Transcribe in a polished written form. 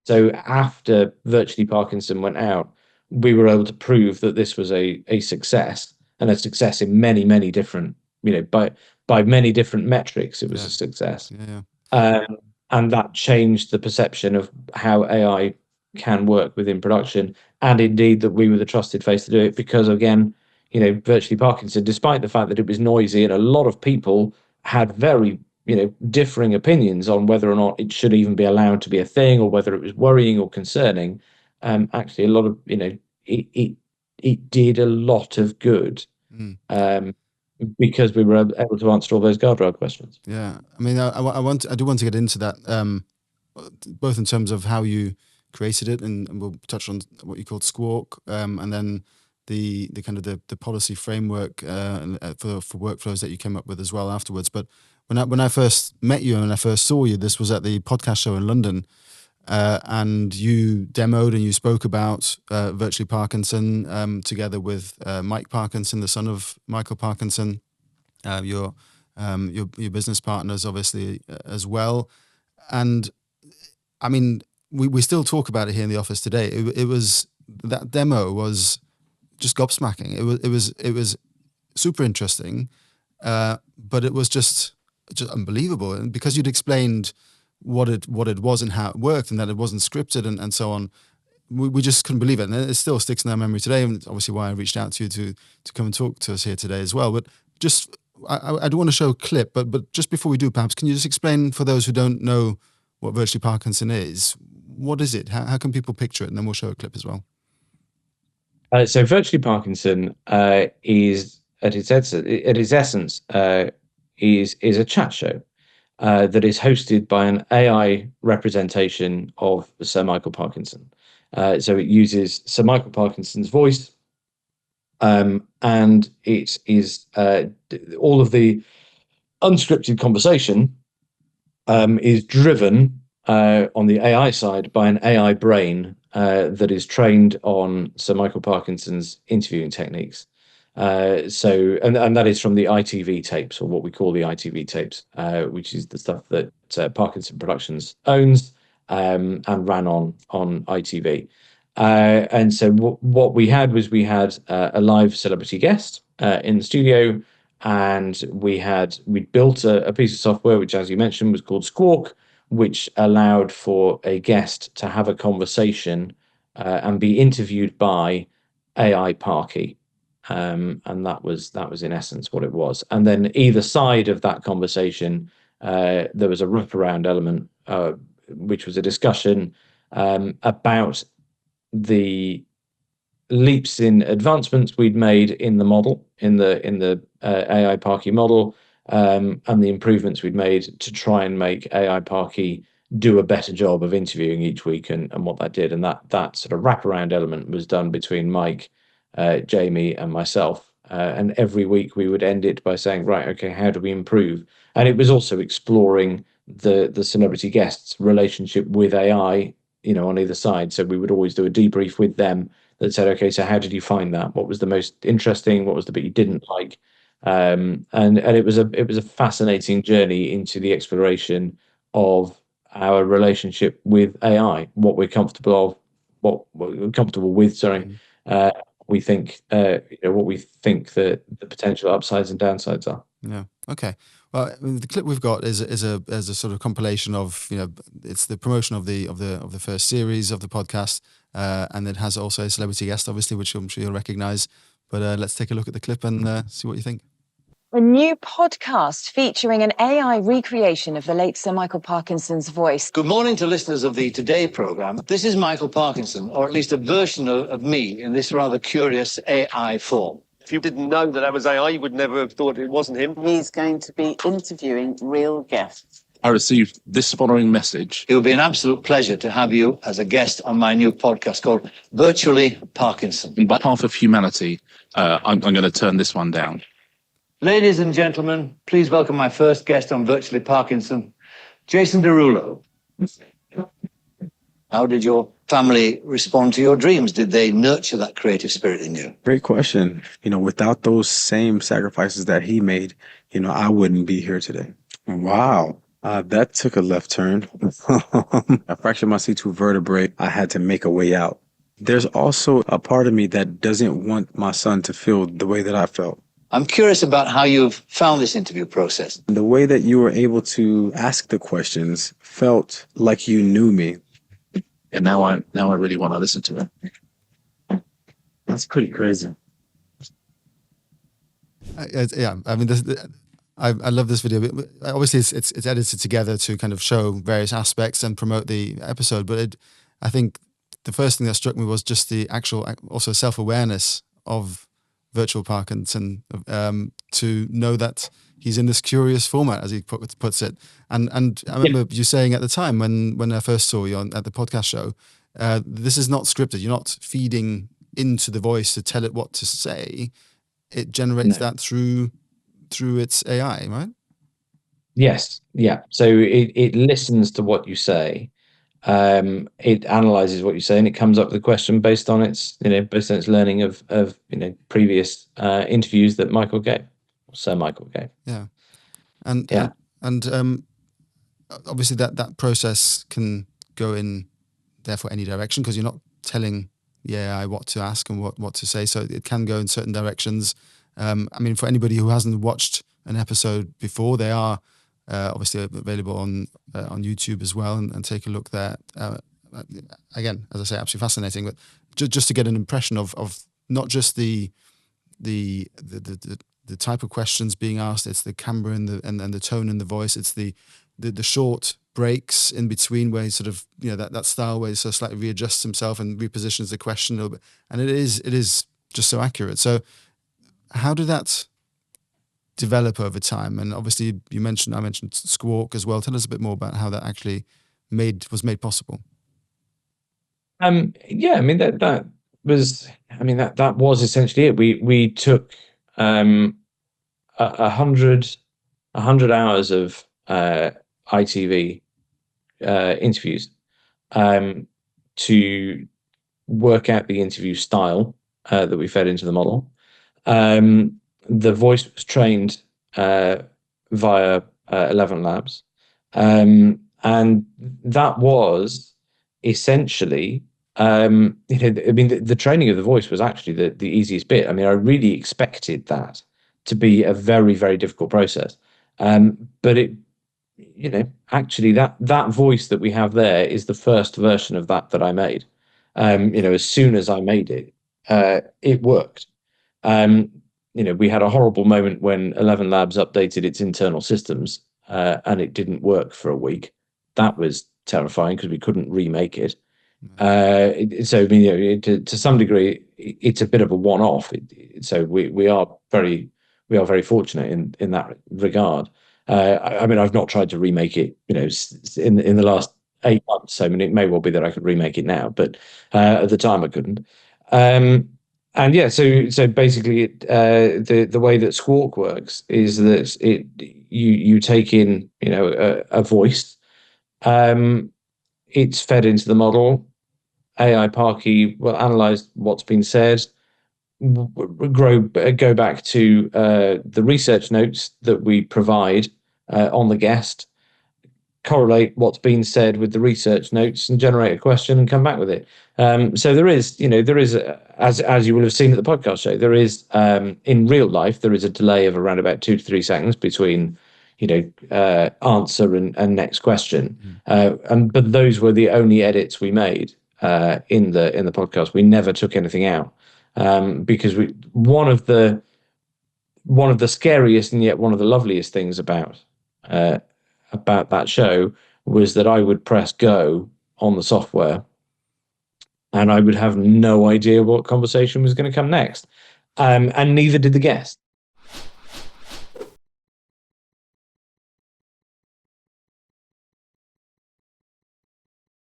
So after Virtually Parkinson went out, we were able to prove that this was a success, and a success in many, many different, by many different metrics, it was a Yeah. success. Yeah. Yeah. Um, and that changed the perception of how AI can work within production, and indeed that we were the trusted face to do it, because again, Virtually Parkinson, despite the fact that it was noisy and a lot of people had very, differing opinions on whether or not it should even be allowed to be a thing, or whether it was worrying or concerning, actually a lot of, it did a lot of good, Mm. um, because we were able to answer all those guardrail questions. Yeah. I mean, I do want to get into that, both in terms of how you created it, and we'll touch on what you called Squawk, and then the kind of the policy framework for workflows that you came up with as well afterwards. But when I first met you and I first saw you, this was at the podcast show in London, and you demoed and you spoke about Virtually Parkinson, together with Mike Parkinson, the son of Michael Parkinson, your your business partners, obviously, as well. And I mean, we still talk about it here in the office today. It was, that demo was just gobsmacking. It was super interesting, but it was just unbelievable. And because you'd explained what it was and how it worked, and that it wasn't scripted, and so on, we just couldn't believe it. And it still sticks in our memory today. And obviously why I reached out to you to come and talk to us here today as well. But just, I do want to show a clip, but just before we do, perhaps, can you just explain for those who don't know what Virtually Parkinson is? What is it? How can people picture it? And then we'll show a clip as well. So Virtually Parkinson is at its essence is a chat show that is hosted by an AI representation of Sir Michael Parkinson. So it uses Sir Michael Parkinson's voice, and it is all of the unscripted conversation is driven on the AI side by an AI brain that is trained on Sir Michael Parkinson's interviewing techniques. And that is from the ITV tapes, or what we call the ITV tapes, which is the stuff that Parkinson Productions owns, and ran on ITV. And so what we had was a live celebrity guest in the studio, and we built a piece of software which, as you mentioned, was called Squawk, which allowed for a guest to have a conversation and be interviewed by AI Parky. And that was in essence what it was. And then either side of that conversation, there was a wraparound element, which was a discussion about the leaps in advancements we'd made in the model, in the AI Parky model, and the improvements we'd made to try and make AI Parky do a better job of interviewing each week, and what that did. And that sort of wraparound element was done between Mike, Jamie, and myself. And every week we would end it by saying, right, okay, how do we improve? And it was also exploring the celebrity guests' relationship with AI, on either side. So we would always do a debrief with them that said, okay, so how did you find that? What was the most interesting? What was the bit you didn't like? And it was a fascinating journey into the exploration of our relationship with AI, what we're comfortable of, what we're comfortable with. Sorry, we think, what we think the potential upsides and downsides are. Yeah. Okay. Well, I mean, the clip we've got is a sort of compilation of, it's the promotion of the first series of the podcast, and it has also a celebrity guest, obviously, which I'm sure you'll recognise. But let's take a look at the clip and see what you think. A new podcast featuring an AI recreation of the late Sir Michael Parkinson's voice. Good morning to listeners of the Today programme. This is Michael Parkinson, or at least a version of me in this rather curious AI form. If you didn't know that was AI, you would never have thought it wasn't him. He's going to be interviewing real guests. I received this following message. It will be an absolute pleasure to have you as a guest on my new podcast called Virtually Parkinson. On behalf of humanity, I'm going to turn this one down. Ladies and gentlemen, please welcome my first guest on Virtually Parkinson, Jason Derulo. How did your family respond to your dreams? Did they nurture that creative spirit in you? Great question. Without those same sacrifices that he made, I wouldn't be here today. Wow. That took a left turn. I fractured my C2 vertebrae. I had to make a way out. There's also a part of me that doesn't want my son to feel the way that I felt. I'm curious about how you've found this interview process. The way that you were able to ask the questions felt like you knew me. And now I really want to listen to it. That's pretty crazy. Yeah, I mean, I love this video. Obviously, it's edited together to kind of show various aspects and promote the episode. But I think the first thing that struck me was just the actual, also self-awareness of Virtual Parkinson, to know that he's in this curious format, as he puts it. And I remember you saying at the time when I first saw you at the podcast show, this is not scripted. You're not feeding into the voice to tell it what to say. It generates that through its AI, right? Yes, yeah. So it listens to what you say. It analyzes what you say, and it comes up with a question based on its learning of previous interviews that Michael gave, Sir Michael gave. Yeah, and obviously that process can go in therefore any direction, because you're not telling the AI what to ask and what to say, so it can go in certain directions. I mean, for anybody who hasn't watched an episode before, they are obviously available on YouTube as well, and take a look there. Again, as I say, absolutely fascinating. But just to get an impression of not just the type of questions being asked, it's the camera and the tone in the voice. It's the short breaks in between where he sort of that style where he sort of slightly readjusts himself and repositions the question a little bit, and it is just so accurate. So how did that develop over time? And obviously I mentioned Squawk as well. Tell us a bit more about how that actually was made possible. Yeah, I mean that was essentially it. We took 100 hours of ITV interviews to work out the interview style that we fed into the model. The voice was trained via 11 Labs, and that was essentially, the training of the voice was actually the easiest bit. I mean, I really expected that to be a very, very difficult process, but it, actually that voice that we have there is the first version of that I made. As soon as I made it, it worked. We had a horrible moment when 11 Labs updated its internal systems, and it didn't work for a week. That was terrifying because we couldn't remake it. To some degree, it's a bit of a one-off. So we are very fortunate in that regard. I mean, I've not tried to remake it, in the last 8 months. So, I mean, it may well be that I could remake it now, but at the time I couldn't. And yeah, so basically, the way that Squawk works is that you take in a voice, it's fed into the model. AI Parky will analyze what's been said, go back to the research notes that we provide on the guest, correlate what's been said with the research notes, and generate a question and come back with it. So there is, as you will have seen at the podcast show, there is, in real life, there is a delay of around about 2 to 3 seconds between, answer and next question. But those were the only edits we made in the podcast. We never took anything out, because one of the scariest and yet one of the loveliest things about that show was that I would press go on the software and I would have no idea what conversation was going to come next. And neither did the guest.